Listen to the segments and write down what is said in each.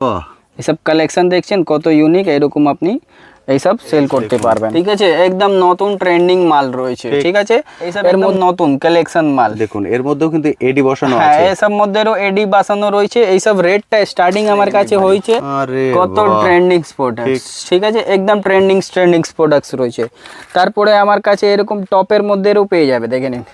বাহ, এইসব কালেকশন দেখছেন কত ইউনিক, এরকম আপনি এইসব সেল করতে পারবেন। ঠিক আছে, একদম নতুন ট্রেন্ডিং মাল রয়েছে। ঠিক আছে, এইসব এর মধ্যে নতুন কালেকশন মাল দেখুন এর মধ্যেও কিন্তু এডি বসানো হ্যাঁ, আছে। এসব মধ্যেও এডি বসানো রয়েছে। এইসব রেটটা স্টার্টিং আমার কাছে হয়েছে আরে কত বাহ, ট্রেন্ডিং প্রোডাক্টস। ঠিক আছে, একদম ট্রেন্ডিং প্রোডাক্টস রয়েছে। তারপরে আমার কাছে এরকম টপের মধ্যেও পেয়ে যাবে, দেখে নিন।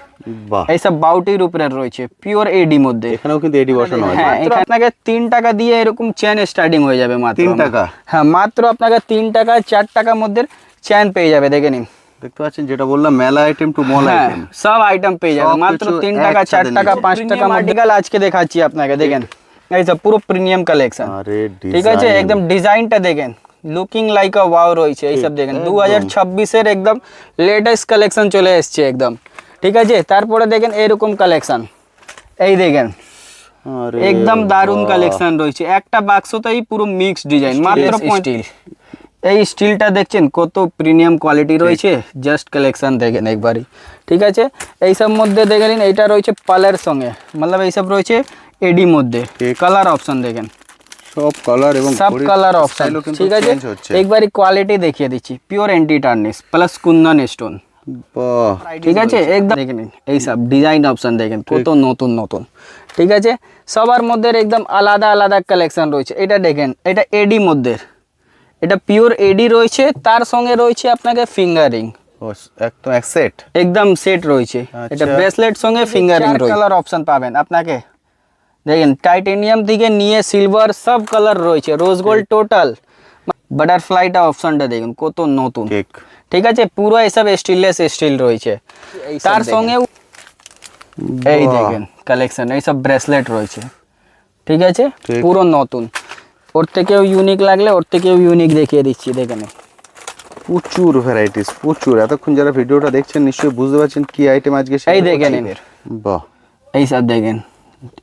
বাহ, এইসব বাউটির উপরে রয়েছে পিওর এডি মধ্যে। এখানেও কিন্তু এডি বসানো আছে। হ্যাঁ, এখানে আপনাকে 3 টাকা দিয়ে এরকম চেন স্টার্টিং হয়ে যাবে মাত্র। 3 টাকা? হ্যাঁ, মাত্র আপনাকে 3 টাকা 4 টাকার মধ্যে চেন পেয়ে যাবে, দেখে নিন। দেখতে পাচ্ছেন, যেটা বললাম মেলা আইটেম টু মল হ্যাঁ, আইটেম, সব আইটেম পেয়ে যাবে মাত্র 3 টাকা 4 টাকা 5 টাকা মার্টিকাল আজকে দেখাচ্ছি আপনাকে, দেখেন। এই সব পুরো প্রিমিয়াম কালেকশন। আরে ঠিক আছে, একদম ডিজাইনটা দেখেন, লুকিং লাইক আ ওয়াও রয়েছে। এই সব দেখেন 2026 এর একদম লেটেস্ট কালেকশন চলে এসেছে একদম। ঠিক আছে, তারপরে দেখেন এরকম কালেকশন, এই দেখেন আরে একদম দারুন কালেকশন রয়েছে। একটা বাক্সতেই পুরো মিক্স ডিজাইন, মাত্র স্টিল। এই স্টিলটা দেখছেন কত প্রিমিয়াম কোয়ালিটি রয়েছে, জাস্ট কালেকশন দেখেন একবারই। ঠিক আছে, এইসব মধ্যে দেখে নিন, এইটা রয়েছে পালের সঙ্গে, মতলব এইসব রয়েছে এডি মধ্যে। কালার অপশন দেখেন, সব কালার এবং সব কালার অপশন। ঠিক আছে, একবারই কোয়ালিটি দেখিয়ে দিচ্ছি, pure anti tarnish plus Kundan stone. বাহ, ঠিক আছে, একদম দেখে নিন। এইসব ডিজাইন অপশন দেখেন কত নতুন নতুন। ঠিক আছে, সবার মধ্যে একদম আলাদা আলাদা কালেকশন রয়েছে। এটা দেখেন, এটা এডি মধ্যে, এটা পিওর এডি রয়েছে, তার সঙ্গে রয়েছে আপনাকে ফিঙ্গারিং। একদম এক সেট, একদম সেট রয়েছে। এটা ব্রেসলেট সঙ্গে ফিঙ্গারিং রয়েছে। কালার অপশন পাবেন আপনাকে, দেখেন টাইটেনিয়াম থেকে নিয়ে সিলভার সব কালার রয়েছে, রোজ গোল্ড টোটাল। বাটারফ্লাইটা অপশনটা দেখুন কত নতুন। ঠিক আছে, পুরো এসব স্টেনলেস স্টিল রয়েছে। তার সঙ্গে এই দেখেন কালেকশন, এইসব ব্রেসলেট রয়েছে। ঠিক আছে, পুরো নতুন। ওর থেকেও ইউনিক লাগলে ওর থেকেও ইউনিক দেখিয়ে দিচ্ছি, দেখেন। প্রচুর ভ্যারাইটিস, প্রচুর। এতক্ষণ যারা ভিডিওটা দেখছেন নিশ্চয়ই বুঝতে পারছেন কি আইটেম আজকে। এই দেখেন, বাহ, এইসব দেখেন,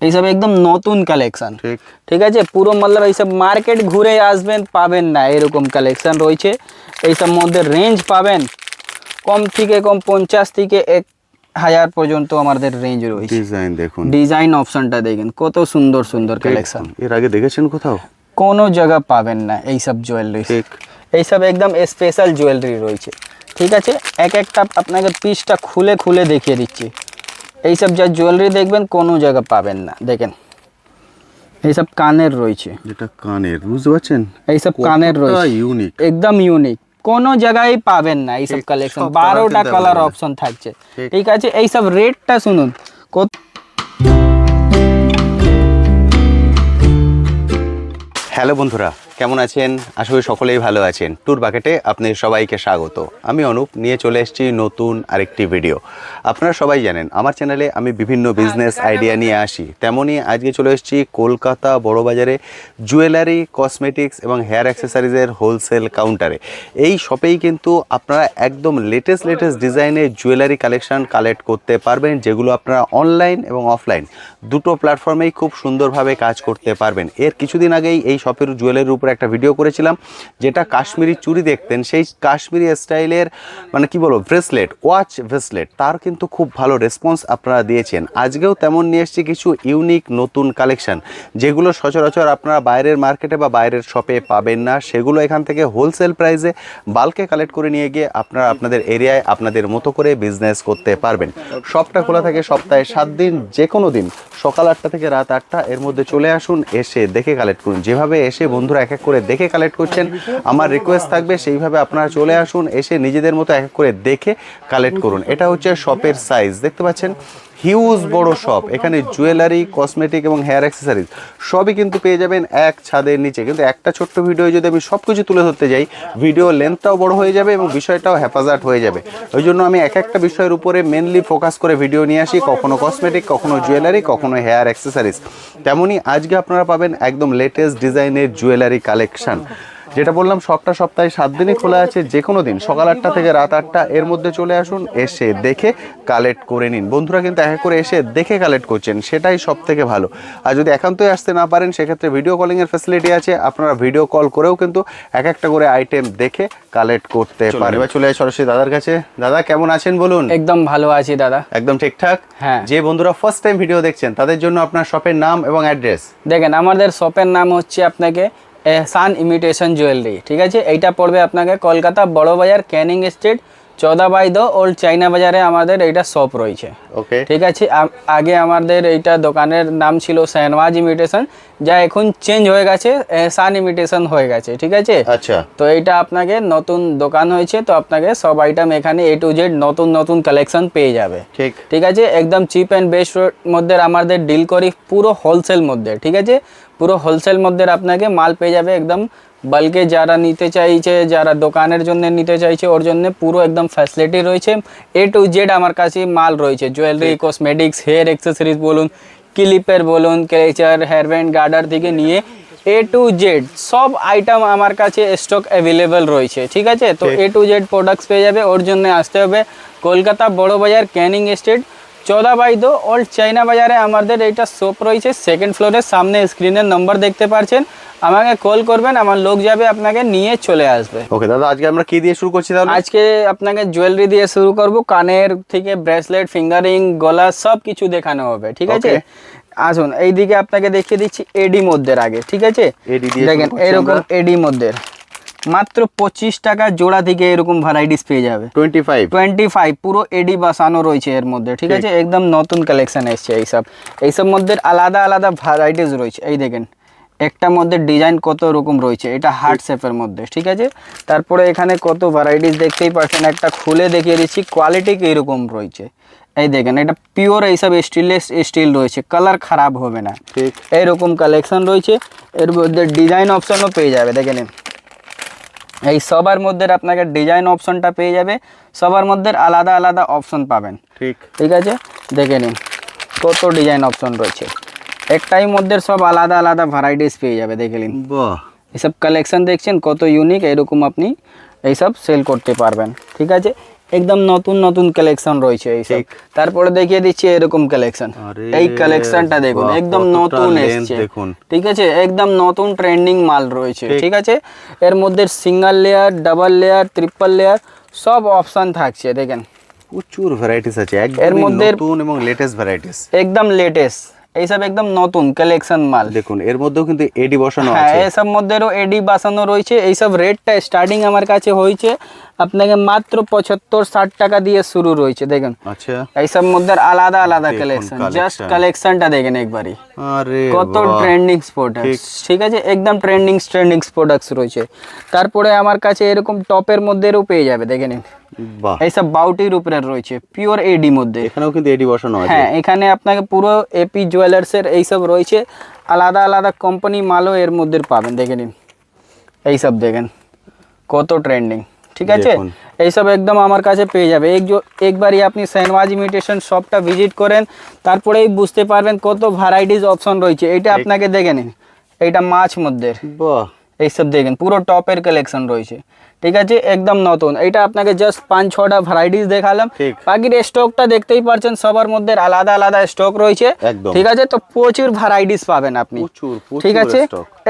এইসব একদম নতুন কালেকশন। ঠিক ঠিক আছে, পুরো মতলব এইসব মার্কেট ঘুরে আসবেন পাবেন না এরকম কালেকশন রয়েছে। এইসব মধ্যে রেঞ্জ পাবেন কম থেকে কম 50 থেকে 1000 পর্যন্ত আমাদের রেঞ্জ রয়েছে। ডিজাইন দেখুন, ডিজাইন অপশনটা দেখেন কত সুন্দর সুন্দর কালেকশন। এর আগে দেখেছেন কোথাও? কোনো জায়গা পাবেন না এইসব জুয়েলারি। ঠিক, এইসব একদম স্পেশাল জুয়েলারি রয়েছে। ঠিক আছে, এক একটা আপনাকে পিসটা খুলে খুলে দেখিয়ে দিচ্ছি। এইসব যা জুয়েলারি দেখবেন কোনো জায়গা পাবেন না, দেখেন। এইসব কানের রয়েছে, যেটা কানের, বুঝতে পারছেন? এইসব কানের রয়েছে, ইউনিক, একদম ইউনিক, কোনো জায়গায় পাবেন না এইসব কালেকশন। 12টা কালার অপশন থাকছে। ঠিক আছে, এইসব রেটটা শুনুন কত। হ্যালো বন্ধুরা, কেমন আছেন? আশা করি সকলেই ভালো আছেন। ট্যুর বাকেটে আপনাদের সবাইকে স্বাগত। আমি অনুপ, নিয়ে চলে এসেছি নতুন আরেকটি ভিডিও। আপনারা সবাই জানেন আমার চ্যানেলে আমি বিভিন্ন বিজনেস আইডিয়া নিয়ে আসি, তেমনই আজকে চলে এসেছি কলকাতা বড়বাজারে জুয়েলারি, কসমেটিক্স এবং হেয়ার অ্যাক্সেসরিজের হোলসেল কাউন্টারে। এই শপেই কিন্তু আপনারা একদম লেটেস্ট ডিজাইনের জুয়েলারি কালেকশন কালেক্ট করতে পারবেন, যেগুলো আপনারা অনলাইন এবং অফলাইন দুটো প্ল্যাটফর্মেই খুব সুন্দরভাবে কাজ করতে পারবেন। এর কিছুদিন আগেই এই শপের জুয়েলারির উপর একটা ভিডিও করেছিলাম, যেটা কাশ্মীরি চুড়ি দেখতেন, সেই কাশ্মীরি স্টাইলের মানে কি বলবো ব্রেসলেট, ওয়াচ ব্রেসলেট, তার কিন্তু খুব ভালো রেসপন্স আপনারা দিয়েছেন। আজকেও তেমন নিয়ে এসেছি কিছু ইউনিক নতুন কালেকশন, যেগুলো সচরাচর আপনারা বাইরের মার্কেটে বা বাইরের শপে পাবেন না। সেগুলো এখান থেকে হোলসেল প্রাইসে বাল্কে কালেক্ট করে নিয়ে গিয়ে আপনারা আপনাদের এরিয়ায় আপনাদের মতো করে বিজনেস করতে পারবেন। শপটা খোলা থাকে সপ্তাহে 7 দিন, যে কোনো দিন সকাল 8টা থেকে রাত 8টা, এর মধ্যে চলে আসুন, এসে দেখে কালেক্ট করুন। যেভাবে এসে বন্ধুরা এক এক করে দেখে কালেক্ট করছেন, আমার রিকোয়েস্ট থাকবে সেইভাবে আপনারা চলে আসুন, এসে নিজেদের মতো এক এক করে দেখে কালেক্ট করুন। এটা হচ্ছে শপের সাইজ, দেখতে পাচ্ছেন হিউজ বড় শপ। এখানে জুয়েলারি, কসমেটিক এবং হেয়ার অ্যাক্সেসরিজ সবই কিন্তু পেয়ে যাবেন এক ছাদের নিচে। কিন্তু একটা ছোট্ট ভিডিও যদি আমি সব কিছু তুলে ধরতে যাই, ভিডিও লেন্থটাও বড় হয়ে যাবে এবং বিষয়টাও হ্যাপাজার্ট হয়ে যাবে। ওই জন্য আমি এক একটা বিষয়ের উপরে মেনলি ফোকাস করে ভিডিও নিয়ে আসি, কখনো কসমেটিক, কখনো জুয়েলারি, কখনো হেয়ার অ্যাক্সেসরিজ। তেমনই আজকে আপনারা পাবেন একদম লেটেস্ট ডিজাইনের জুয়েলারি কালেকশন। যেটা বললাম সবটা সপ্তাহে 7 দিনই খোলা আছে, যে কোনো দিন সকাল 8টা থেকে রাত 8টা এর মধ্যে চলে আসুন, এসে দেখে কালেক্ট করে নিন। বন্ধুরা কিন্তু এক এক করে এসে দেখে কালেক্ট করছেন, সেটাই সব থেকে ভালো। আর যদি একান্তই আসতে না পারেন সেক্ষেত্রে ভিডিও কলিংয়ের ফ্যাসিলিটি আছে, আপনারা ভিডিও কল করেও কিন্তু এক একটা করে আইটেম দেখে কালেক্ট করতে পারেন। এবার চলে আসি সরাসরি দাদার কাছে। দাদা কেমন আছেন বলুন? একদম ভালো আছি দাদা, একদম ঠিকঠাক। হ্যাঁ। যে বন্ধুরা ফার্স্ট টাইম ভিডিও দেখছেন তাদের জন্য আপনার শপের নাম এবং অ্যাড্রেস। দেখেন আমাদের শপের নাম হচ্ছে আপনাকে এহসান ইমিটেশন জুয়েলারি, ঠিক আছে। এইটা পড়বে আপনাকে কলকাতা বড় বাজার, ক্যানিং স্ট্রিট 14/2 ওল্ড চাইনা বাজারে আমাদের এইটা শপ রয়েছে। ওকে, ঠিক আছে। আগে আমাদের এইটা দোকানের নাম ছিল শাহনওয়াজ ইমিটেশন, যা এখন চেঞ্জ হয়ে গেছে, এহসান ইমিটেশন হয়ে গেছে, ঠিক আছে। আচ্ছা, তো এইটা আপনাকে নতুন দোকান হয়েছে, তো আপনাকে সব আইটেম এখানে A to Z নতুন নতুন কালেকশন পেয়ে যাবে। ঠিক ঠিক আছে, একদম চিপ অ্যান্ড বেস্ট মধ্যে আমাদের ডিল করি, পুরো হোলসেল মধ্যে, ঠিক আছে। পুরো হোলসেল মধ্যে আপনাকে মাল পেয়ে যাবে একদম বাল্কে। যারা নিতে চাইছে, যারা দোকানের জন্য নিতে চাইছে, ওর জন্য পুরো একদম ফ্যাসিলিটি রয়েছে। A to Z আমার কাছে মাল রয়েছে, জুয়েলারি, কসমেটিক্স, হেয়ার অ্যাক্সেসরিজ বলুন, ক্লিপের বলুন, ক্লেচার, হেয়ার ব্যান্ড, গার্ডার থেকে নিয়ে A to Z সব আইটেম আমার কাছে স্টক অ্যাভেলেবেল রয়েছে, ঠিক আছে। তো A to Z প্রোডাক্টস পেয়ে যাবে, ওর জন্য আসতে হবে কলকাতা বড় বাজার, ক্যানিং স্ট্রিট 14/2 ওল্ড চাইনা বাজারে আমাদের এইটা শপ রয়েছে, সেকেন্ড ফ্লোরের সামনে। স্ক্রিনের নম্বর দেখতে পাচ্ছেন, আমাকে কল করবেন, আমার লোক যাবে আপনাকে নিয়ে চলে আসবে। ওকে দাদা, আজকে আমরা কি দিয়ে শুরু করছি তাহলে? আজকে আপনাকে জুয়েলারি দিয়ে শুরু করব, কানের থেকে ব্রেসলেট, ফিঙ্গারিং, গলা সব কিছু দেখানো হবে, ঠিক আছে। আসুন এইদিকে আপনাকে দেখিয়ে দিচ্ছি এডি মধ্যের আগে, ঠিক আছে। দেখেন এরকম এডি মধ্যের মাত্র 25 টাকা জোড়া থেকে এরকম ভ্যারাইটিস পেয়ে যাবে। 25 পুরো এডি বসানো রয়েছে এর মধ্যে, ঠিক আছে। একদম নতুন কালেকশন এসছে এইসব মধ্যে আলাদা আলাদা ভ্যারাইটিস রয়েছে। এই দেখেন একটা মধ্যে ডিজাইন কত রকম রয়েছে, এটা হার্ট শেপের মধ্যে, ঠিক আছে। তারপরে এখানে কত ভ্যারাইটিস দেখতেই পাচ্ছেন, একটা খুলে দেখিয়ে দিচ্ছি, কোয়ালিটি কীরকম রয়েছে। এই দেখেন এটা পিওর এইসব স্টেনলেস স্টিল রয়েছে, কালার খারাপ হবে না, এইরকম কালেকশন রয়েছে। এর মধ্যে ডিজাইন অপশনও পেয়ে যাবে, দেখে নিন। এই সবার মধ্যে আপনাকে ডিজাইন অপশনটা পেয়ে যাবে, সবার মধ্যে আলাদা আলাদা অপশন পাবেন, ঠিক আছে। দেখে নিন কত ডিজাইন অপশন রয়েছে, একটাই মধ্যে সব আলাদা আলাদা ভ্যারাইটিস পেয়ে যাবে। দেখে নিন এইসব কালেকশন দেখছেন কত ইউনিক, এরকম আপনি এইসব সেল করতে পারবেন, ঠিক আছে। একদম নতুন নতুন কালেকশন রয়েছে এইসব। তারপরে দেখিয়ে দিচ্ছি এরকম কালেকশন, এই কালেকশনটা দেখুন একদম নতুন এসছে, ঠিক আছে। একদম নতুন ট্রেন্ডিং মাল রয়েছে, ঠিক আছে। এর মধ্যে single layer, double layer, triple layer সব অপশন থাকছে। দেখেন প্রচুর ভ্যারাইটিস আছে, এর মধ্যে নতুন এবং লেটেস্ট ভ্যারাইটিস, একদম লেটেস্ট এইসব একদম নতুন কালেকশন মাল। দেখুন এর মধ্যেও কিন্তু এডি বসানো আছে। হ্যাঁ, এসব মধ্যেও এডি বসানো রয়েছে। এইসব রেটটা স্টার্টিং আমার কাছে হয়েছে আপনাকে মাত্র 75-60 টাকা দিয়ে শুরু রয়েছে। দেখেন আচ্ছা, এইসব মধ্যে আলাদা আলাদা কালেকশন, জাস্ট কালেকশনটা দেখেন একবারই, কত ট্রেন্ডিং প্রোডাক্টস, ঠিক আছে। একদম ট্রেন্ডিং প্রোডাক্টস রয়েছে। তারপরে আমার কাছে এরকম টপের মধ্যেও পেয়ে যাবে, দেখে নিন। এইসব বাউটির উপরে রয়েছে, পিওর এডি মধ্যে, এখানেও কিন্তু এডি বসানো আছে। হ্যাঁ, এখানে আপনাকে পুরো এপি জুয়েলার্সের এইসব রয়েছে, আলাদা আলাদা কোম্পানি মালও এর মধ্যে পাবেন। দেখে নিন এইসব দেখেন কত ট্রেন্ডিং, ঠিক আছে। এইসব একদম আমার কাছে পেয়ে যাবে। একবারই আপনি শাহনওয়াজ ইমিটেশন শপটা ভিজিট করেন, তারপরেই বুঝতে পারবেন কত ভ্যারাইটিস অপশন রয়েছে। এটা আপনাকে দেখে নিন, এইটা মাছ মধ্যে, এইসব দেখেন পুরো টপের কালেকশন রয়েছে, ঠিক আছে। একদম নতুন, এটা আপনাকে জাস্ট 5-6টা ভ্যারাইটিস দেখালাম। বাকির স্টকটা দেখতেই পাচ্ছেন, সবার মধ্যে আলাদা আলাদা স্টক রয়েছে, ঠিক আছে। তো প্রচুর ভ্যারাইটিস পাবেন আপনি, ঠিক আছে।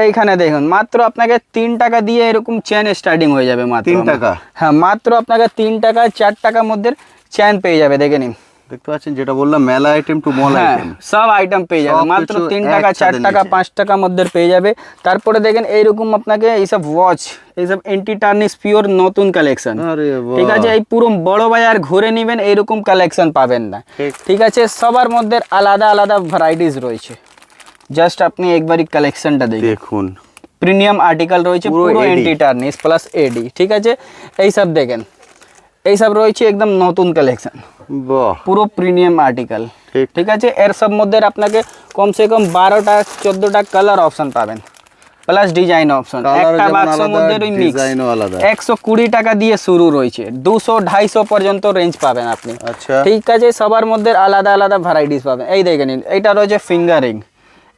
এইখানে দেখুন মাত্র আপনাকে 3 টাকা দিয়ে এরকম চেন স্টার্টিং হয়ে যাবে, মাত্র 3 টাকা। হ্যাঁ, মাত্র আপনাকে 3 টাকা 4 টাকার মধ্যে চেন পেয়ে যাবে। দেখে নিন, দেখতে পাচ্ছেন যেটা বললাম, মেলা আইটেম টু মল আইটেম, সব আইটেম পেয়ে যাবে মাত্র 3 টাকা, 4 টাকা, 5 টাকার মধ্যে পেয়ে যাবে। তারপরে দেখেন এইরকম আপনাকে এইসব ওয়াচ, এইসব এন্টি টার্নিশ পিওর নতুন কালেকশন, ঠিক আছে। এই পুরো বড় বাজার ঘুরে নেবেন, এইরকম কালেকশন পাবেন না, ঠিক আছে। সবার মধ্যে আলাদা আলাদা ভ্যারাইটিস রয়েছে, জাস্ট আপনি একবারই কালেকশনটা দেখুন। প্রিমিয়াম আর্টিকেল রয়েছে, পুরো এন্টি টার্নিশ প্লাস এডি, ঠিক আছে। এইসব দেখেন, এইসব রয়েছে একদম নতুন কালেকশন, পুরো প্রিমিয়াম আর্টিকেল, ঠিক আছে। এর সব মধ্যে আপনাকে কমসে কম 12টা-14টা কালার অপশন পাবেন, প্লাস ডিজাইন অপশন। একটা বাক্সের মধ্যে ওই মিক্স 120 টাকা দিয়ে শুরু রয়েছে, 200-250 পর্যন্ত রেঞ্জ পাবেন আপনি, ঠিক আছে। সবার মধ্যে আলাদা আলাদা ভ্যারাইটিস পাবেন। এই দেখেন এইটা রয়েছে ফিঙ্গারিং,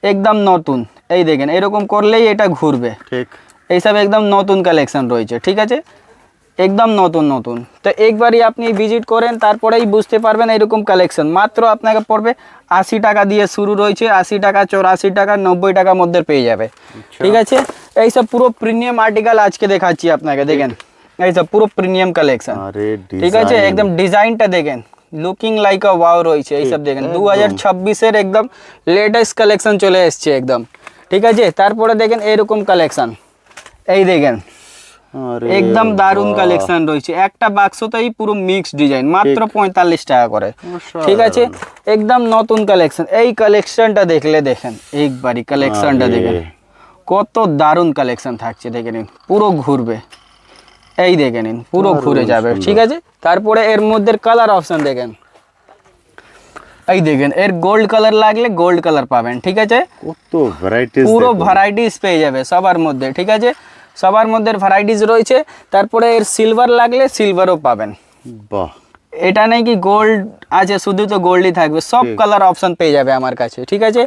একদম নতুন। এই দেখেন এরকম করলেই এটা ঘুরবে, এইসব একদম নতুন কালেকশন রয়েছে, ঠিক আছে, একদম নতুন নতুন। তো একবারই আপনি ভিজিট করেন, তারপরেই বুঝতে পারবেন এরকম কালেকশন। মাত্র আপনাকে পড়বে 80 টাকা দিয়ে শুরু রয়েছে, 80 টাকা, 84 টাকা, 90 টাকার মধ্যে পেয়ে যাবে, ঠিক আছে। এইসব পুরো প্রিমিয়াম আর্টিকেল আজকে দেখাচ্ছি আপনাকে, দেখেন এইসব পুরো প্রিমিয়াম কালেকশন, ঠিক আছে। একদম ডিজাইনটা দেখেন, লুকিং লাইক আ ওয়াও রয়েছে। এইসব দেখেন 2026-এর একদম লেটেস্ট কালেকশন চলে এসছে একদম, ঠিক আছে। তারপরে দেখেন এরকম কালেকশন, এই দেখেন একদম দারুন কালেকশন রয়েছে। একটা বাক্সতেই পুরো মিক্স ডিজাইন, মাত্র 45 টাকা করে, ঠিক আছে। একদম নতুন কালেকশন। এই কালেকশনটা দেখলে দেখেন একবারই, কালেকশনটা দেখেন কত দারুন কালেকশন থাকছে, দেখে নিন পুরো ঘুরবে, এই দেখে নিন পুরো ঘুরে যাবে, ঠিক আছে। তারপরে এর মধ্যে কালার অপশন দেখেন, এই দেখেন এর গোল্ড কালার লাগলে গোল্ড কালার পাবেন, ঠিক আছে। কত ভ্যারাইটিস, পুরো ভ্যারাইটিস পেয়ে যাবে সবার মধ্যে, ঠিক আছে, সবার মধ্যে ভ্যারাইটিস রয়েছে। তারপরে এর সিলভার লাগলে সিলভারও পাবেন। বাহ, এটা নেই কি গোল্ড আছে শুধু তো গোল্ডই থাকবে, সব কালার অপশন পেয়ে যাবে আমার কাছে, ঠিক আছে।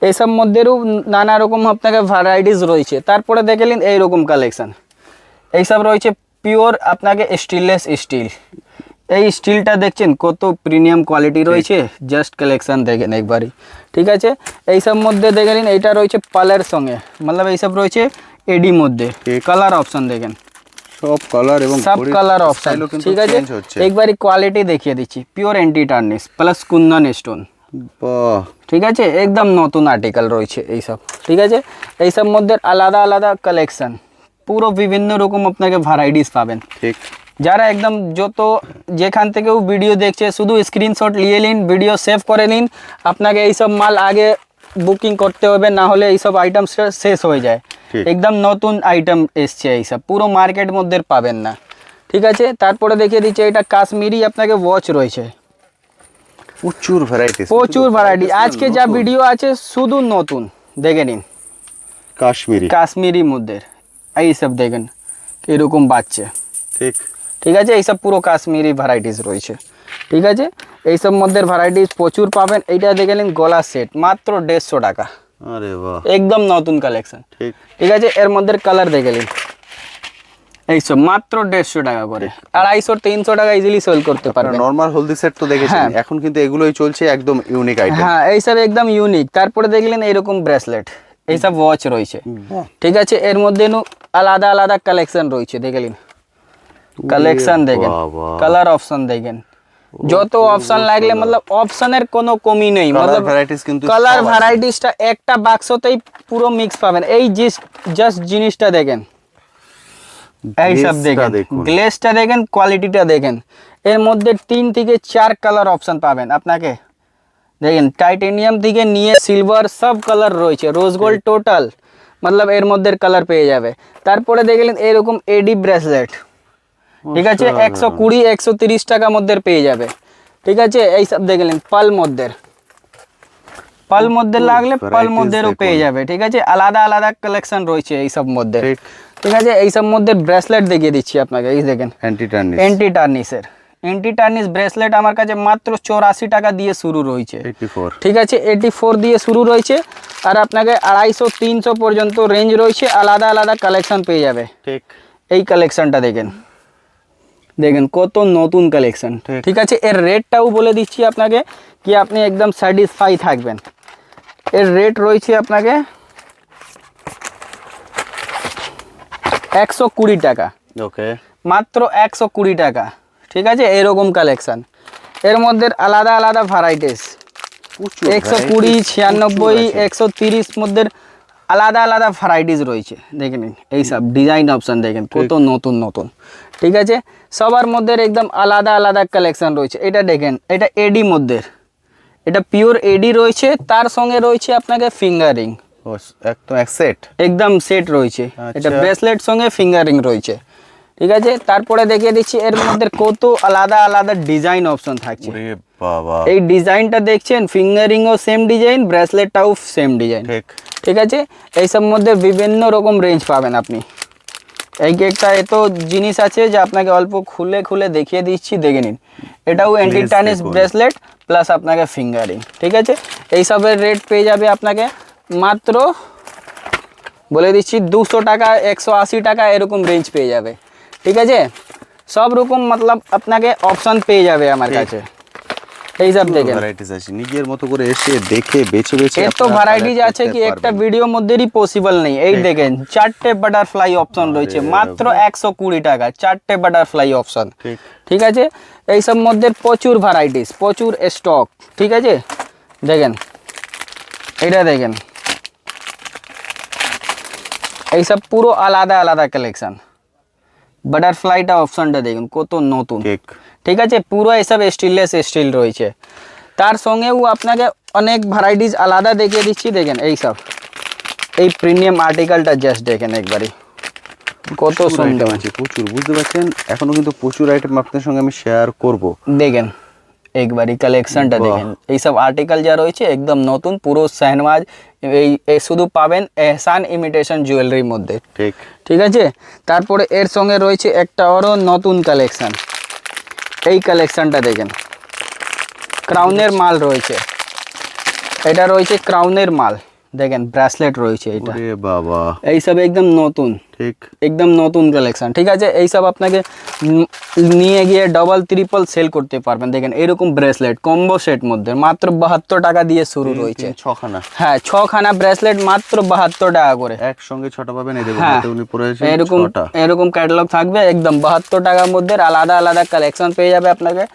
এইসব মধ্যেও নানা রকম আপনাকে ভ্যারাইটিস রয়েছে। তারপরে দেখে নিন এইরকম কালেকশন, এইসব রয়েছে পিওর আপনাকে স্টেনলেস স্টিল। এই স্টিলটা দেখছেন কত প্রিমিয়াম কোয়ালিটি রয়েছে, জাস্ট কালেকশন দেখেন একবারই, ঠিক আছে। এইসব মধ্যে দেখে নিন এইটা রয়েছে পালের সঙ্গে, মতলব এইসব রয়েছে এডি মধ্যে। কালার অপশন দেখেন, সব কালার এবং সব কালার অপশন, ঠিক আছে। একবারই কোয়ালিটি দেখিয়ে দিচ্ছি, pure anti tarnish plus Kundan stone, বাহ, ঠিক আছে। একদম নতুন আর্টিকেল রয়েছে এইসব, ঠিক আছে। এইসব মধ্যে আলাদা আলাদা কালেকশন, পুরো বিভিন্ন রকম আপনাকে ভ্যারাইটিস পাবেন, ঠিক। যারা একদম যত যেখান থেকেও ভিডিও দেখছে শুধু স্ক্রিনশট নিয়ে নিন, ভিডিও সেভ করে নিন। আপনাকে এইসব মাল আগে বুকিং করতে হবে, না হলে এইসব আইটেম শেষ হয়ে যায়। একদম নতুন আইটেম এসছে, এইসব পুরো মার্কেট মধ্যে পাবেন না, ঠিক আছে। তারপরে দেখিয়ে দিচ্ছি এটা কাশ্মীরি আপনাকে ওয়াচ রয়েছে, প্রচুর ভ্যারাইটিস, প্রচুর ভ্যারাইটি। আজকে যা ভিডিও আছে শুধু নতুন, দেখে নিন কাশ্মীরি মধ্যে এইসব দেখেন এরকম বাচ্চা, ঠিক, ঠিক আছে। এইসব পুরো কাশ্মীরি ভ্যারাইটিস রয়েছে, ঠিক আছে। এইসব মধ্যে ভ্যারাইটিস প্রচুর পাবেন। এইটা দেখে নিন গলা সেট, মাত্র 150 টাকা, আরে বাহ, একদম নতুন কালেকশন, ঠিক, ঠিক আছে। এর মধ্যে কালার দেখে নিন, এইসব মাত্র 150 টাকা করে, 250-300 টাকা ইজিলি সেল করতে পারবেন। নরমাল হলদি সেট তো দেখেছেন, এখন কিন্তু এগুলোই চলছে, একদম ইউনিক আইটেম। হ্যাঁ, এইসব একদম ইউনিক। তারপরে দেখলেন এরকম ব্রেসলেট, এইসব ওয়াচ রয়েছে, ঠিক আছে। এর মধ্যে আলাদা আলাদা কালেকশন রয়েছে, দেখলেন কালেকশন দেখেন, কালার অপশন দেখেন, যত অপশন লাগলে মতলব অপশনের কোনো কমি নেই, মতলব কালার ভ্যারাইটিসটা একটা বাক্সতেই পুরো মিক্স পাবেন। এই জাস্ট জিনিসটা দেখেন, এইসব দেখেন গ্লেজটা দেখেন, কোয়ালিটিটা দেখেন। এর মধ্যে 3 থেকে 4 কালার অপশন পাবেন আপনাকে, দেখেন টাইটেনিয়াম থেকে নিয়ে সিলভার সব কালার রয়েছে, রোজ গোল্ড টোটাল, মতলব এর মধ্যে কালার পেয়ে যাবে। তারপরে দেখলেন এরকম এডি ব্রেসলেট, ঠিক আছে, 120-130 টাকার মধ্যে পেয়ে যাবে, ঠিক আছে। এইসব দেখলেন পাল মধ্যে লাগলে পাল মধ্যেও পেয়ে যাবে, ঠিক আছে। আলাদা আলাদা কালেকশন রয়েছে এইসব মধ্যে, ঠিক আছে। এইসব মধ্যে ব্রেসলেট দেখিয়ে দিচ্ছি আপনাকে, এই দেখেন অ্যান্টি টার্নিশ ব্রেসলেট আমার কাছে মাত্র 84 টাকা দিয়ে শুরু রয়েছে, 84, ঠিক আছে। 84 দিয়ে শুরু রয়েছে, আর আপনাকে 250-300 পর্যন্ত রেঞ্জ রয়েছে। আলাদা আলাদা কালেকশন পেয়ে যাবে, ঠিক। এই কালেকশনটা দেখেন কত নতুন কালেকশন, ঠিক আছে। এর রেটটাও বলে দিচ্ছি আপনাকে, কি আপনি একদম স্যাটিসফাই থাকবেন। এর রেট রয়েছে আপনাকে 120 টাকা, ওকে, মাত্র 120 টাকা, ঠিক আছে। এরকম কালেকশন, এর মধ্যে আলাদা আলাদা ভ্যারাইটিস 120, 96, 130 মধ্যে আলাদা আলাদা ভ্যারাইটিস রয়েছে, দেখে নিন। এইসব ডিজাইন অপশন দেখেন কত নতুন নতুন, ঠিক আছে। সবার মধ্যে একদম আলাদা আলাদা কালেকশন রয়েছে। এটা দেখেন, এটা এডি মধ্যে, এটা পিওর এডি রয়েছে, তার সঙ্গে রয়েছে আপনাকে ফিঙ্গারিং, একদম সেট রয়েছে। এটা ব্রেসলেট সঙ্গে ফিঙ্গারিং রয়েছে, ঠিক আছে। তারপরে দেখিয়ে দিচ্ছি এর মধ্যে কত আলাদা আলাদা ডিজাইন অপশন থাকছে। এই ডিজাইনটা দেখছেন, ফিঙ্গারিংও সেম ডিজাইন, ব্রেসলেটটাও সেম ডিজাইন, ঠিক আছে। এইসব মধ্যে বিভিন্ন রকম রেঞ্জ পাবেন আপনি। এই একটা এত জিনিস আছে যে আপনাকে অল্প খুলে খুলে দেখিয়ে দিচ্ছি, দেখে নিন। এটাও অ্যান্টি টার্নিশ ব্রেসলেট প্লাস আপনাকে ফিঙ্গারিং, ঠিক আছে। এইসবের রেট পেয়ে যাবে আপনাকে মাত্র বলে দিচ্ছি 200 টাকা 180 টাকা এরকম রেঞ্জ পেয়ে যাবে, ঠিক আছে। সব রকম মতলব আপনাকে অপশন পেয়ে যাবে আমার কাছে। এই সব দেখেন ভ্যারাইটিস আছে, নিজের মতো করে এসে দেখে বেছে বেছে এত ভ্যারাইটিস আছে কি একটা ভিডিওর মধ্যেই পসিবল নেই। এই দেখেন 4টে বাটারফ্লাই অপশন রয়েছে মাত্র 120 টাকা, 4টে বাটারফ্লাই অপশন, ঠিক আছে। এই সব মধ্যে প্রচুর ভ্যারাইটিস, প্রচুর স্টক, ঠিক আছে। দেখেন এটা দেখেন, এই সব পুরো আলাদা আলাদা কালেকশন। বাটারফ্লাইটা অপশনটা দেখুন কত নতুন, ঠিক আছে। পুরো এসব স্টিললেস স্টিল রয়েছে, তার সঙ্গেও আপনাকে অনেক ভ্যারাইটিস আলাদা দেখিয়ে দিচ্ছি। দেখেন এই সব, এই প্রিমিয়াম আর্টিকেলটা জাস্ট দেখেন একবারই কত সুন্দর আছে, প্রচুর, বুঝতে পারছেন। এখনো কিন্তু প্রচুর আইটেম আপনাদের সঙ্গে আমি শেয়ার করব। দেখেন একবারই কালেকশনটা দেখেন, এই সব আর্টিকেল যা রয়েছে একদম নতুন, পুরো শাহনওয়াজ। এই শুধু পাবেন এহসান ইমিটেশন জুয়েলারির মধ্যে, ঠিক ঠিক আছে। তারপরে এর সঙ্গে রয়েছে একটা আরও নতুন কালেকশন, এই কালেকশনটা দেখেন, ক্রাউনের মাল রয়েছে, এটা রয়েছে ক্রাউনের মাল। দেখেন ব্রেসলেট রয়েছে, এটা ওরে বাবা, এই সব একদম নতুন, ঠিক একদম নতুন কালেকশন, ঠিক আছে। এই সব আপনাকে নিয়ে গিয়ে ডবল ট্রিপল সেল করতে পারবেন। দেখেন এরকম ব্রেসলেট কম্বো সেট মধ্যে মাত্র 72 টাকা দিয়ে শুরু রয়েছে। 6খানা, হ্যাঁ 6খানা ব্রেসলেট মাত্র 72 টাকা করে, একসঙ্গে 6টা পাবেন। এই দেখুন হ্যাঁ, হাতে উনি পরেছেন এরকম 6টা। এরকম ক্যাটালগ থাকবে একদম 72 টাকার মধ্যে। আলাদা আলাদা কালেকশন পেয়ে যাবে আপনাকে,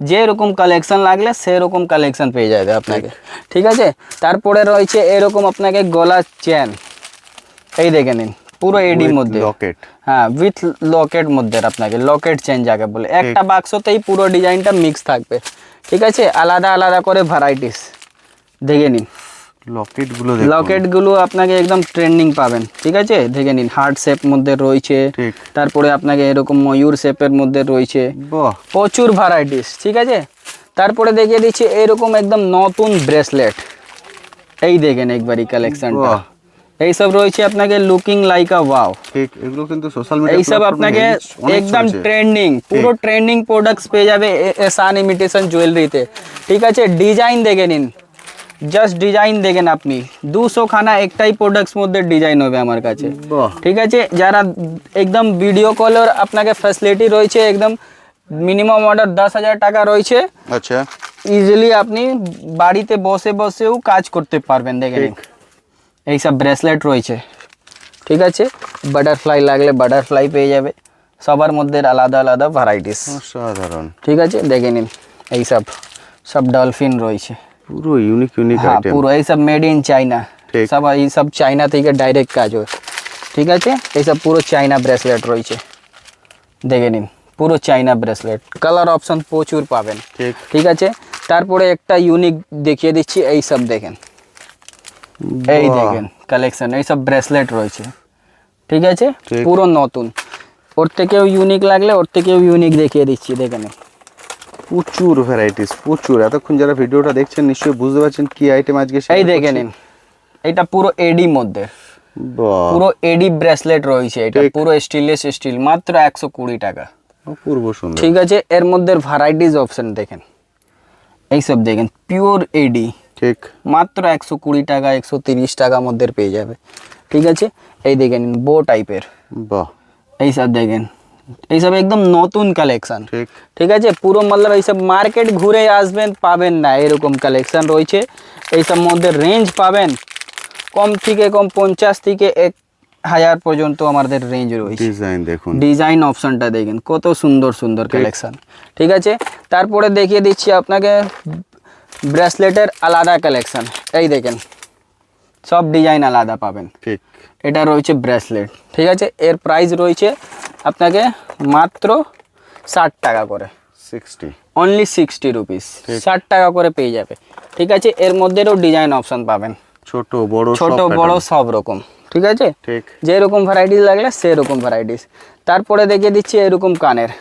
যেরকম কালেকশন লাগলে সেরকম কালেকশন পেয়ে যাবে আপনাকে, ঠিক আছে। তারপরে রয়েছে এরকম আপনাকে গলা চেন, এই দেখে নিন পুরো এডি মধ্যে, লকেট, হ্যাঁ উইথ লকেট মধ্যে আপনাকে লকেট চেন যাকে বলে। একটা বাক্সতেই পুরো ডিজাইনটা মিক্স থাকবে, ঠিক আছে। আলাদা আলাদা করে ভ্যারাইটিস দেখে নিন। লকেট গুলো দেখুন, লকেট গুলো আপনাকে একদম ট্রেন্ডিং পাবেন, ঠিক আছে। দেখে নিন হার্ট শেপ মধ্যে রয়েছে, ঠিক। তারপরে আপনাকে এরকম ময়ূর শেপের মধ্যে রয়েছে, বাহ, প্রচুর ভ্যারাইটিস, ঠিক আছে। তারপরে দেখিয়ে দিচ্ছি এরকম একদম নতুন ব্রেসলেট, এই দেখেন একবারই কালেকশনটা। বাহ। এইসব রয়েছে আপনাকে লুকিং লাইক আ ওয়াও, ঠিক। এগুলো কিন্তু সোশ্যাল মিডিয়া এইসব আপনাকে একদম ট্রেন্ডিং, পুরো ট্রেন্ডিং প্রোডাক্টস পেয়ে যাবে এহসান ইমিটেশন জুয়েলারিতে, ঠিক আছে। ডিজাইন দেখে নিন, জাস্ট ডিজাইন দেখেন আপনি, 200 খানা একটাই প্রোডাক্টস মধ্যে ডিজাইন হবে আমার কাছে, বাহ, ঠিক আছে। যারা একদম ভিডিও কলের আপনাকে ফ্যাসিলিটি রয়েছে, একদম মিনিমাম অর্ডার 10,000 টাকা রয়েছে, আচ্ছা, ইজিলি আপনি বাড়িতে বসে বসেও কাজ করতে পারবেন। দেখে নিন এইসব ব্রেসলেট রয়েছে, ঠিক আছে। বাটারফ্লাই লাগলে বাটারফ্লাই পেয়ে যাবে, সবার মধ্যে আলাদা আলাদা ভ্যারাইটিস, অসাধারণ, ঠিক আছে। দেখে নিন এইসব, সব ডলফিন রয়েছে, পুরো ইউনিক ইউনিক হ্যাঁ আইটেম, পুরো এইসব মেড ইন চাইনা, ঠিক। সব এইসব চাইনা থেকে ডাইরেক্ট কাজ হয়, ঠিক আছে। এইসব পুরো চাইনা ব্রেসলেট রয়েছে, দেখে নিন পুরো চাইনা ব্রেসলেট। কালার অপশন প্রচুর পাবেন, ঠিক। ঠিক আছে। তারপরে একটা ইউনিক দেখিয়ে দিচ্ছি, এইসব দেখেন, এই বাহ, দেখেন কালেকশন, এইসব ব্রেসলেট রয়েছে, ঠিক আছে, ঠিক। পুরো নতুন। ওর থেকেও ইউনিক লাগলে ওর থেকেও ইউনিক দেখিয়ে দিচ্ছি, দেখে নিন প্রচুর ভ্যারাইটিস, প্রচুর। এতক্ষণ যারা ভিডিওটা দেখছেন নিশ্চয়ই বুঝতে পারছেন কি আইটেম আজকে এই দেখে নিন, এটা পুরো এডি মধ্যে, বাহ, পুরো এডি ব্রেসলেট রয়েছে, এটা ঠিক। পুরো স্টেনলেস স্টিল, মাত্র 120 টাকা, অপূর্ব সুন্দর, ঠিক আছে। এর মধ্যে ভ্যারাইটিস অপশন দেখেন, এইসব দেখেন পিওর এডি, ঠিক। মাত্র 120 টাকা 130 টাকার মধ্যে পেয়ে যাবে, ঠিক আছে। এই দেখে নিন বো টাইপের, বাহ, এইসব দেখেন, এইসব একদম নতুন কালেকশন, ঠিক। ঠিক আছে। পুরো মতলব এইসব মার্কেট ঘুরে আসবেন পাবেন না এরকম কালেকশন রয়েছে। এইসব মধ্যে রেঞ্জ পাবেন কম থেকে কম 50 থেকে 1000 পর্যন্ত আমাদের রেঞ্জ রয়েছে। ডিজাইন দেখুন, ডিজাইন অপশনটা দেখেন কত সুন্দর সুন্দর কালেকশন, ঠিক আছে। তারপরে দেখিয়ে দিচ্ছি আপনাকে ব্রেসলেটের আলাদা কালেকশন, এই দেখেন সব ডিজাইন আলাদা পাবেন, ঠিক। এটা রয়েছে ব্রেসলেট, ঠিক আছে। এর প্রাইস রয়েছে আপনাকে মাত্র 60 টাকা করে, 60, অনলি 60 রুপিস, 60 টাকা করে পেয়ে যাবে, ঠিক আছে। এর মধ্যেও ডিজাইন অপশন পাবেন, ছোট বড়, ছোট সব বড় pattern, সব রকম, ঠিক আছে। ঠিক। যেরকম ভ্যারাইটিস লাগলে সেরকম ভ্যারাইটিস। তারপরে দেখিয়ে দিচ্ছি এরকম কানের,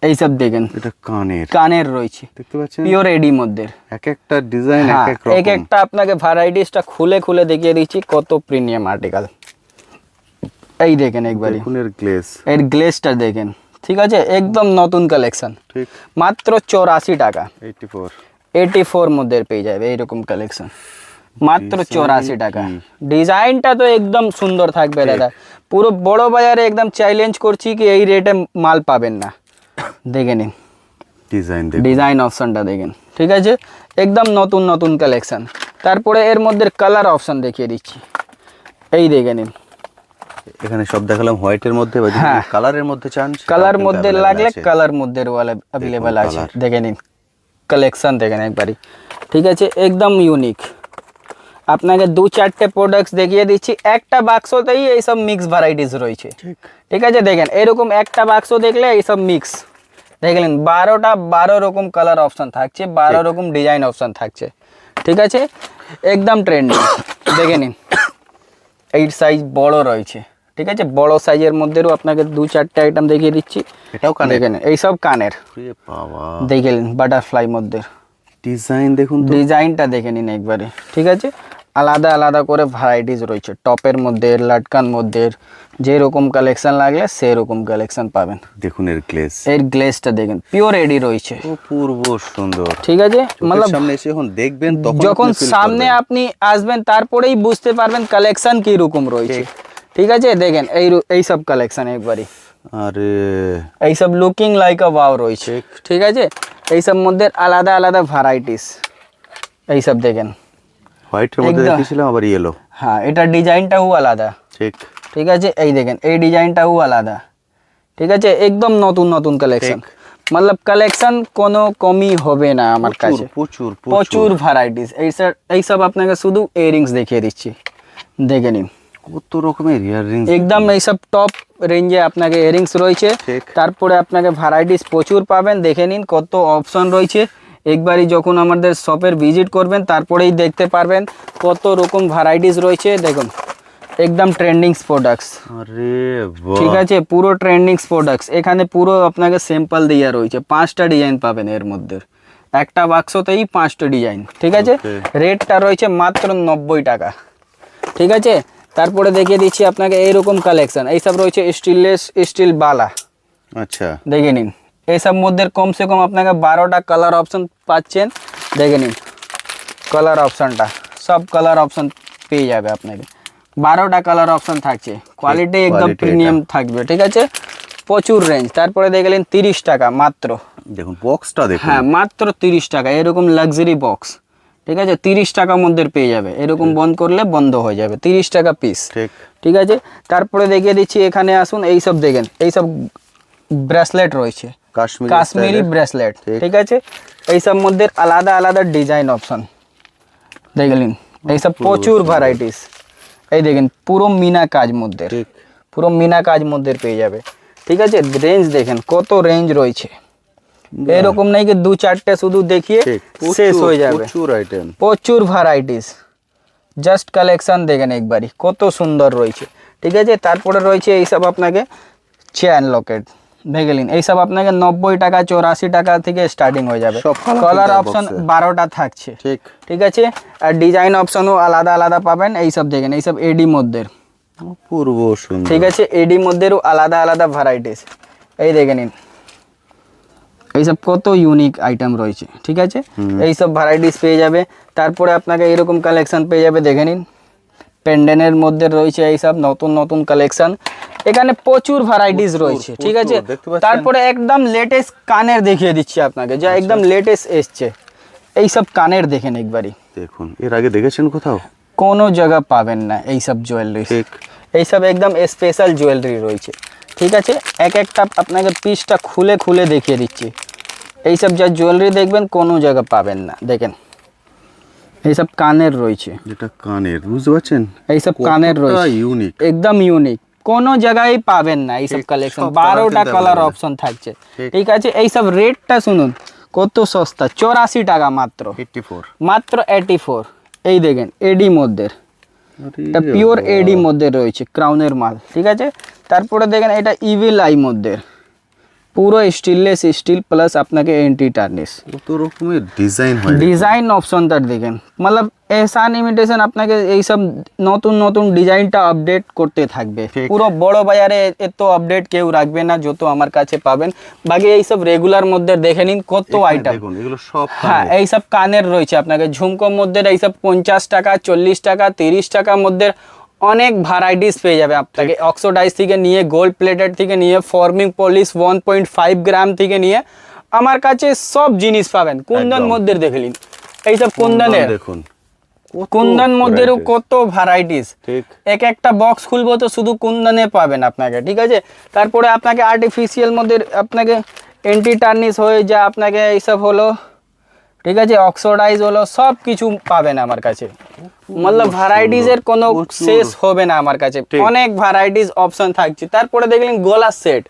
এইসব দেখেন এটা কানের, কানের রয়েছে দেখতে পাচ্ছেন পিওর এডি মধ্যে, এক একটা ডিজাইন হ্যাঁ, এক এক এক রকম, একটা আপনাকে ভ্যারাইটিসটা খুলে খুলে দেখিয়ে দিচ্ছি কত প্রিমিয়াম আর্টিকেল। এই দেখেন একবারই দেখুন এর গ্লেজ, এর গ্লেজটা দেখেন, ঠিক আছে। একদম নতুন কালেকশন, ঠিক। মাত্র 84 টাকা 84, 84 মধ্যে পেয়ে যাবে এইরকম কালেকশন, মাত্র 84 টাকা। ডিজাইনটা তো একদম সুন্দর থাকবে দাদা, পুরো বড় বাজারে একদম চ্যালেঞ্জ করছি কি এই রেটে মাল পাবেন না। দেখে নিন ডিজাইন অপশনটা দেখেন, ঠিক আছে, একদম নতুন নতুন কালেকশন। তারপরে এর মধ্যে কালার অপশন দেখিয়ে দিচ্ছি, এই দেখে নিন। এখানে সব দেখালাম হোয়াইটের মধ্যে, কালারের মধ্যে চান কালার মধ্যে লাগলে কালার মধ্যে অ্যাভেলেবেল আছে। দেখে নিন কালেকশন দেখেন একবারই, ঠিক আছে, একদম ইউনিক। আপনাকে 2-4টে প্রোডাক্টস দেখিয়ে দিচ্ছি, একটা বাক্সতেই এইসব মিক্স ভ্যারাইটিস রয়েছে, ঠিক আছে। দেখেন এরকম একটা বাক্স দেখলে এইসব মিক্স, দেখলেন 12 রকম কালার অপশন থাকছে, 12 রকম ডিজাইন অপশন থাকছে, ঠিক আছে, একদম ট্রেন্ডিং। দেখে নিন এই সাইজ বড় রয়েছে, ঠিক আছে, বড় সাইজের মধ্যেও আপনাকে 2-4টে আইটেম দেখিয়ে দিচ্ছি। এটাও কানের, দেখেন এইসব কানের, দেখলেন বাটারফ্লাই মধ্যে ডিজাইন দেখুন, ডিজাইনটা দেখে নিন একবারে, ঠিক আছে, আলাদা আলাদা করে ভ্যারাইটিস রয়েছে, টপের মধ্যে, লাটকান মধ্যে, যেরকম কালেকশন লাগলে সেরকম কালেকশন পাবেন। দেখুন এর গ্লেজ, এর গ্লেজটা দেখেন পিওর এডি রয়েছে, অপূর্ব সুন্দর, ঠিক আছে। মানে সামনে এসে যখন দেখবেন, যখন সামনে আপনি আসবেন তারপরেই বুঝতে পারবেন কালেকশন কি রকম রয়েছে, ঠিক আছে। দেখেন এই সব কালেকশন একবারই, আরে এই সব লুকিং লাইক আ ওয়াও রয়েছে, ঠিক আছে। এই সব মধ্যে আলাদা আলাদা ভ্যারাইটিস, এই সব দেখেন হোয়াইটের মধ্যে দেখেছিলাম, আবার ইয়েলো, হ্যাঁ এটা ডিজাইনটাও আলাদা, ঠিক, ঠিক আছে। এই দেখেন এই ডিজাইনটাও আলাদা, ঠিক আছে, একদম নতুন নতুন কালেকশন, मतलब কালেকশন কোনো কমই হবে না আমার কাছে, প্রচুর প্রচুর ভ্যারাইটিস। এই সব আপনাকে শুধু ইয়াররিংস দেখিয়ে দিচ্ছি, দেখে নিন কত রকমের ইয়াররিংস, একদম এই সব টপ রেঞ্জে আপনাকে ইয়াররিংস রয়েছে। তারপরে আপনাকে ভ্যারাইটিস প্রচুর পাবেন, দেখে নিন কত অপশন রয়েছে। একবারই যখন আমাদের শপের ভিজিট করবেন তারপরেই দেখতে পারবেন কত রকম ভ্যারাইটিস রয়েছে। দেখুন একদম ট্রেন্ডিং প্রোডাক্টস, আরে বাহ, ঠিক আছে, পুরো ট্রেন্ডিং প্রোডাক্টস। এখানে পুরো আপনাকে স্যাম্পল দেওয়া রয়েছে, 5টা ডিজাইন পাবেন এর মধ্যে, একটা বাক্সতেই 5টা ডিজাইন, ঠিক আছে। রেটটা রয়েছে মাত্র 90 টাকা, ঠিক আছে। তারপরে দেখিয়ে দিচ্ছি আপনাকে এইরকম কালেকশন, এইসব রয়েছে স্টিললেস স্টিল বালা, আচ্ছা দেখে নিন। এইসব মধ্যে কমসে কম আপনাকে 12টা কালার অপশন পাচ্ছেন, দেখে নিন কালার অপশনটা, সব কালার অপশন পেয়ে যাবে আপনাকে, 12টা কালার অপশন থাকছে, কোয়ালিটি একদম প্রিমিয়াম থাকবে, ঠিক আছে, প্রচুর রেঞ্জ। তারপরে দেখলেন 30 টাকা মাত্র, দেখুন বক্সটা দেখুন, হ্যাঁ মাত্র 30 টাকা, এরকম লাক্সারি বক্স, ঠিক আছে, 30 টাকার মধ্যে পেয়ে যাবে, এরকম বন্ধ করলে বন্ধ হয়ে যাবে, 30 টাকা পিস, ঠিক আছে। তারপরে দেখিয়ে দিচ্ছি, এখানে আসুন, এইসব দেখেন, এইসব ব্রেসলেট রয়েছে, কাশ্মীরি ব্রেসলেট, ঠিক আছে। এইসব মধ্যে আলাদা আলাদা ডিজাইন অপশন, দেখলেন এইসব প্রচুর ভ্যারাইটিস। এই দেখেন পুরো মিনা কাজ মধ্যে, পুরো মিনা কাজ মধ্যে পেয়ে যাবে, ঠিক আছে। রেঞ্জ দেখেন কত রেঞ্জ রয়েছে, এরকম নাই কি 2-4টে শুধু দেখিয়ে শেষ হয়ে যাবে, প্রচুর আইটেম, প্রচুর ভ্যারাইটিস। জাস্ট কালেকশন দেখেন একবারই কত সুন্দর রয়েছে, ঠিক আছে। তারপরে রয়েছে এইসব আপনাকে চেন লকেট, দেখলেন এইসব আপনাকে 90 টাকা 84 টাকা থেকে স্টার্টিং হয়ে যাবে। কালার অপশন 12টা থাকছে, ঠিক আছে, আর ডিজাইন অপশনও আলাদা আলাদা পাবেন। এইসব দেখেন এইসব এডি মধ্যে, অপূর্ব সুন্দর, ঠিক আছে, এডি মধ্যেও আলাদা আলাদা ভ্যারাইটিস, এই দেখে নিন এইসব কত ইউনিক আইটেম রয়েছে, ঠিক আছে, এইসব ভ্যারাইটিস পেয়ে যাবে। তারপরে আপনাকে এরকম কালেকশন পেয়ে যাবে, দেখে নিন পেন্ডেন্টের মধ্যে রয়েছে এইসব নতুন নতুন কালেকশন, এখানে প্রচুর ভ্যারাইটিস রয়েছে, ঠিক আছে। তারপরে একদম লেটেস্ট কানের দেখিয়ে দিচ্ছি আপনাকে, যা একদম লেটেস্ট এসছে, এইসব কানের দেখেন একবারই, দেখুন এর আগে দেখেছেন কোথাও, কোনো জায়গা পাবেন না এইসব জুয়েলারি, এইসব একদম স্পেশাল জুয়েলারি রয়েছে, ঠিক আছে। এক একটা আপনাকে পিসটা খুলে খুলে দেখিয়ে দিচ্ছি, এইসব যা জুয়েলারি দেখবেন কোনো জায়গা পাবেন না। দেখেন এইসব কানের রয়েছে, যেটা কানের, বুঝতে পারছেন, এইসব কানের রয়েছে ইউনিক, একদম ইউনিক, কোনো জায়গায় পাবেন না এইসব কালেকশন, 12টা কালার অপশন থাকছে, ঠিক আছে। এইসব রেটটা শুনুন কত সস্তা, 84 টাকা মাত্র, 84, মাত্র 84। এই দেখেন এডি মধ্যে, এটা পিওর এডি মধ্যে রয়েছে, ক্রাউনের মাল, ঠিক আছে। তারপরে দেখেন এটা ইভিল আই মধ্যে, পুরো স্টিললেস স্টিল প্লাস আপনাকে এন্টি টার্নিশ, কত রকমের ডিজাইন হয়, ডিজাইন অপশনটা দেখেন, मतलब এহসান ইমিটেশন আপনাকে এই সব নতুন নতুন ডিজাইনটা আপডেট করতে থাকবে। পুরো বড় বাজারে এত আপডেট কেউ রাখবে না যত আমার কাছে পাবেন। বাকি এই সব রেগুলার মধ্যে দেখে নিন কত আইটেম, দেখুন এগুলো সব হ্যাঁ এই সব কানের রয়েছে আপনাকে ঝুমকোর মধ্যে এই সব 50 টাকা 40 টাকা 30 টাকার মধ্যে অনেক ভ্যারাইটিস পেয়ে যাবে আপনাকে। অক্সিডাইজ থেকে নিয়ে গোল্ড প্লেটেড থেকে নিয়ে ফর্মিং পলিশ 1.5 গ্রাম থেকে নিয়ে আমার কাছে সব জিনিস পাবেন। কুন্দন মধ্যে দেখে নিন, এইসব কুন্দনের দেখুন, কুন্দন মধ্যেও কত ভ্যারাইটিস, ঠিক এক একটা বক্স খুলবো তো শুধু কুন্দনে পাবেন আপনাকে, ঠিক আছে। তারপরে আপনাকে আর্টিফিশিয়াল মধ্যে আপনাকে এন্টি টার্নিশ হয়ে যা আপনাকে এইসব হলো, ঠিক আছে, অক্সিডাইজ হলো, সব কিছু পাবেন আমার কাছে। मतलब ভ্যারাইটিসের কোনো শেষ হবে না আমার কাছে, অনেক ভ্যারাইটিস অপশন থাকছে। তারপরে দেখলেন গলার সেট,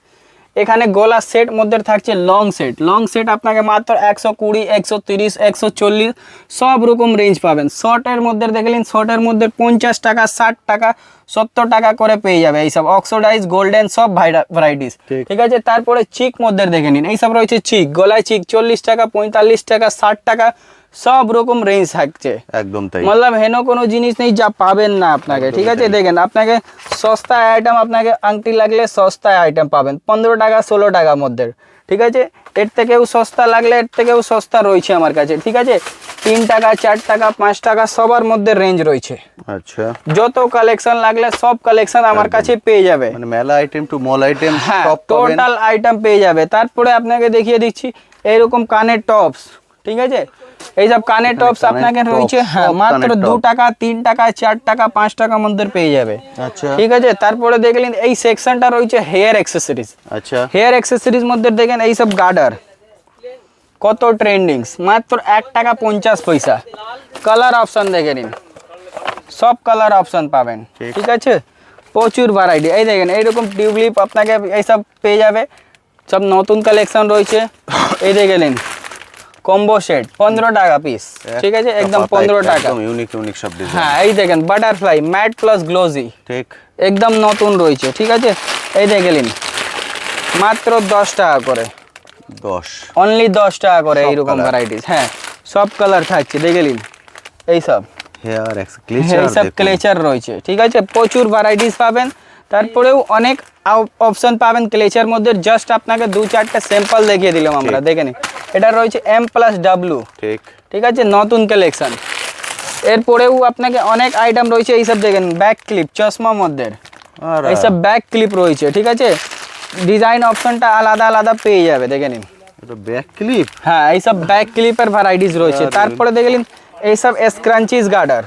এখানে গলার সেট মধ্যে থাকছে লং সেট। লং সেট আপনাকে মাত্র 120 130 140 সব রকম রেঞ্জ পাবেন। শর্টের মধ্যে দেখলেন, শর্টের মধ্যে 50 টাকা 60 টাকা 70 টাকা করে পেয়ে যাবে এইসব অক্সিডাইজ গোল্ডেন সব ভ্যারাইটিস, ঠিক আছে। তারপরে চিক মধ্যে দেখে নিন, এইসব রয়েছে চিক, গলায় চিক 40 টাকা 45 টাকা 60 টাকা সব রকম রেঞ্জ থাকছে, একদম তাই। मतलब হেন কোনো জিনিস নেই যা পাবেন না আপনাকে, ঠিক আছে। দেখেন আপনাকে সস্তা আইটেম, আপনাকে আংটি লাগলে সস্তা আইটেম পাবেন 15 টাকা 16 টাকার মধ্যে, ঠিক আছে। এর থেকেও সস্তা লাগলে এর থেকেও সস্তা রয়েছে আমার কাছে, ঠিক আছে। 3 টাকা 4 টাকা 5 টাকা সবার মধ্যে রেঞ্জ রয়েছে। আচ্ছা, যত কালেকশন লাগলে সব কালেকশন আমার কাছে পেয়ে যাবে, মানে মেলা আইটেম টু মল আইটেম হ্যাঁ সব পাবেন, টোটাল আইটেম পেয়ে যাবে। তারপরে আপনাকে দেখিয়ে দিচ্ছি এইরকম কানের টপস, ঠিক আছে। এইসব কানের টপস আপনাকে রয়েছে হ্যাঁ মাত্র 2 টাকা 3 টাকা 4 টাকা 5 টাকার মধ্যে পেয়ে যাবে, আচ্ছা ঠিক আছে। তারপরে দেখলেন এই সেকশনটা রয়েছে হেয়ার অ্যাক্সেসরিজ। আচ্ছা, হেয়ার অ্যাক্সেসরিজ মধ্যে দেখেন এইসব গার্ডার কত ট্রেন্ডিংস, মাত্র 1 টাকা 50 পয়সা। কালার অপশন দেখে নিন, সব কালার অপশন পাবেন, ঠিক আছে। প্রচুর ভ্যারাইটি, এই দেখেন এইরকম টিউবলিপ আপনাকে এইসব পেয়ে যাবে, সব নতুন কালেকশন রয়েছে। এই দেখলেন কম্বো সেট 15 টাকা পিস, ঠিক আছে, একদম 15 টাকা, একদম ইউনিক ইউনিক সব ডিজাইন। হ্যাঁ এই দেখেন বাটারফ্লাই ম্যাট প্লাস গ্লোজি, ঠিক একদম নতুন রয়েছে, ঠিক আছে। এই দেখলেন মাত্র 10 টাকা করে, 10 অনলি 10 টাকা করে সব এইরকম colour। ভ্যারাইটিস, হ্যাঁ সব কালার থাকছে দেখলেন। এইসব হেয়ার এইসব ক্লেচার রয়েছে, ঠিক আছে, প্রচুর ভ্যারাইটিস পাবেন। তারপরেও অনেক অপশন পাবেন ক্লেচার মধ্যে, জাস্ট আপনাকে 2-4টা স্যাম্পল দেখিয়ে দিলাম আমরা, দেখে নিন। এটা রয়েছে M+W, ঠিক ঠিক আছে, নতুন কালেকশন। এরপরেও আপনাকে অনেক আইটেম রয়েছে, এইসব দেখেন ব্যাক ক্লিপ চশমা মধ্যে, এইসব ব্যাক ক্লিপ রয়েছে, ঠিক আছে। ডিজাইন অপশনটা আলাদা আলাদা পেয়ে যাবে, দেখে নিন। এটা ব্যাক ক্লিপ, হ্যাঁ এইসব ব্যাক ক্লিপের ভ্যারাইটিস রয়েছে। তারপরে দেখলেন এইসব স্ক্রাঞ্চিজ গার্ডার,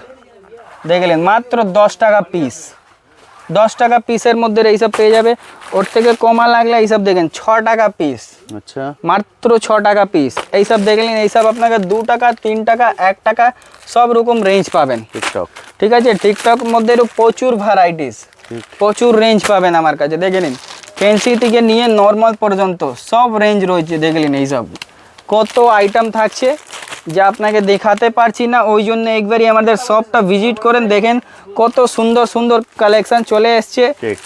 দেখলেন মাত্র 10 টাকা পিস, 10 টাকা পিসের মধ্যে এইসব পেয়ে যাবে। ওর থেকে কমা লাগলে এইসব দেখেন 6 টাকা পিস, আচ্ছা মাত্র 6 টাকা পিস। এইসব দেখলেন, এইসব আপনাকে 2 টাকা 3 টাকা 1 টাকা সব রকম রেঞ্জ পাবেন, টিকটক, ঠিক আছে। টিকটক মধ্যে প্রচুর ভ্যারাইটিস, প্রচুর রেঞ্জ পাবেন আমার কাছে, দেখে নিন। ফ্যান্সি থেকে নিয়ে নর্মাল পর্যন্ত সব রেঞ্জ রয়েছে, দেখলেন এইসব কত আইটেম থাকছে যা আপনাকে দেখাতে পারছি না, ওই জন্য একবারই আমাদের শপটা ভিজিট করেন, দেখেন কত সুন্দর সুন্দর কালেকশন চলে এসছে,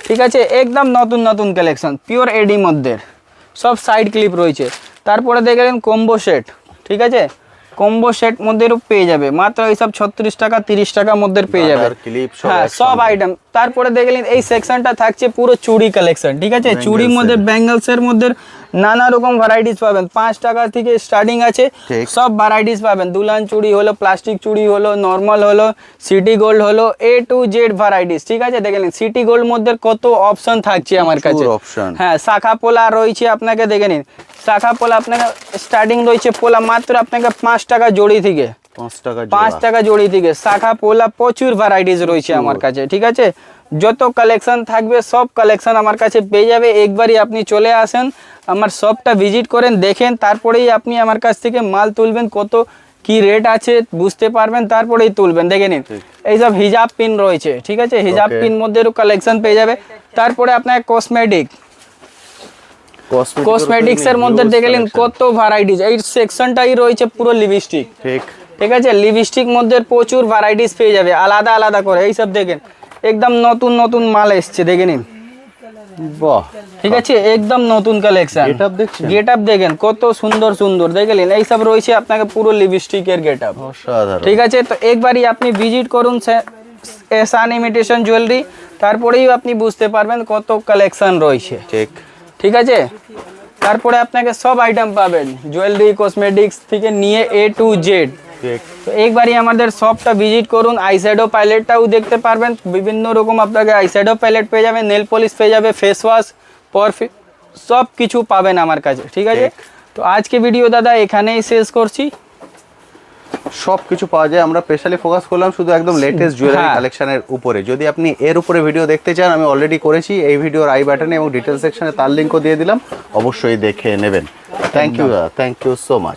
ঠিক আছে। একদম নতুন নতুন কালেকশন পিওর এডি মধ্যে, সব সাইড ক্লিপ রয়েছে। তারপরে দেখলেন কম্বো সেট, ঠিক আছে, কম্বো সেট মধ্যেও পেয়ে যাবে মাত্র এইসব 36 টাকা 30 টাকার মধ্যে পেয়ে যাবে, হ্যাঁ সব আইটেম। তারপরে দেখলেন এই সেকশনটা থাকছে পুরো চুড়ি কালেকশন, ঠিক আছে। চুড়ির মধ্যে ব্যাঙ্গলসের মধ্যে নানা রকম ভ্যারাইটিস পাবেন, 5 টাকা থেকে স্টার্টিং আছে, সব ভ্যারাইটিস পাবেন। দুলহান চুড়ি হলো, প্লাস্টিক চুড়ি হলো, নর্মাল হলো, সিটি গোল্ড হলো, A to Z ভ্যারাইটিস, ঠিক আছে। দেখলেন সিটি গোল্ড মধ্যে কত অপশন থাকছে আমার কাছে, হ্যাঁ শাখা পোলা রয়েছে আপনাকে, দেখে নিন শাখা পোলা আপনাকে স্টার্টিং রয়েছে পোলা মাত্র আপনাকে 5 টাকা জোড়ি থেকে, 5 টাকা জোড়ি থেকে শাখা পোলা প্রচুর ভ্যারাইটিস রয়েছে আমার কাছে, ঠিক আছে। যত কালেকশন থাকবে সব কালেকশন আমার কাছে পেয়ে যাবে। একবারই আপনি চলে আসেন, আমার শপটা ভিজিট করেন, দেখেন, তারপরেই আপনি আমার কাছ থেকে মাল তুলবেন, কত কি রেট আছে বুঝতে পারবেন, তারপরেই তুলবেন, দেখে নিন। এইসব হিজাব পিন রয়েছে, ঠিক আছে, হিজাব পিন মধ্যেও কালেকশন পেয়ে যাবে। তারপরে আপনার কসমেটিক্স এর মধ্যে দেখলেন কত ভ্যারাইটিস, এই সেকশনটাই রয়েছে পুরো লিপস্টিক, ঠিক আছে। লিপস্টিক মধ্যে প্রচুর ভ্যারাইটিস পেয়ে যাবে আলাদা আলাদা করে। এইসব দেখেন একদম নতুন নতুন মাল এসছে, দেখে নিন বাহ, ঠিক আছে, একদম নতুন কালেকশন। Get-up দেখছেন? গেট আপ দেখেন কত সুন্দর সুন্দর, দেখলেন এই সব রয়েছে আপনাকে পুরো লিপস্টিকের গেট আপ। অসাধারণ। ঠিক আছে, তো একবারই আপনি ভিজিট করুন এহসান ইমিটেশন জুয়েলারি, তারপরেই আপনি বুঝতে পারবেন কত কালেকশন রয়েছে। ঠিক। ঠিক আছে, তারপরে আপনাকে সব আইটেম পাবেন, জুয়েলারি কসমেটিক্স থেকে নিয়ে A to Z। ঠিক। তো একবারই আমাদের শপটা ভিজিট করুন, আইশ্যাডো প্যালেটটাও দেখতে পারবেন, বিভিন্ন রকম আপনাকে আইশ্যাডো প্যালেট পেয়ে যাবেন, নেল পলিশ পেয়ে যাবে, ফেস ওয়াশ, পারফিউম, সব কিছু পাবেন আমার কাছে। ঠিক আছে, তো আজকে ভিডিও দাদা এখানেই শেষ করছি। সব কিছু পাওয়া যায়, আমরা স্পেশালি ফোকাস করলাম শুধু একদম লেটেস্ট জুয়েলারি হ্যাঁ। কালেকশনের উপরে। যদি আপনি এর উপরে ভিডিও দেখতে চান, আমি অলরেডি করেছি এই ভিডিওর আই বাটনে এবং ডিটেলস সেকশনে তার লিঙ্কও দিয়ে দিলাম, অবশ্যই দেখে নেবেন। Thank you, thank you so much.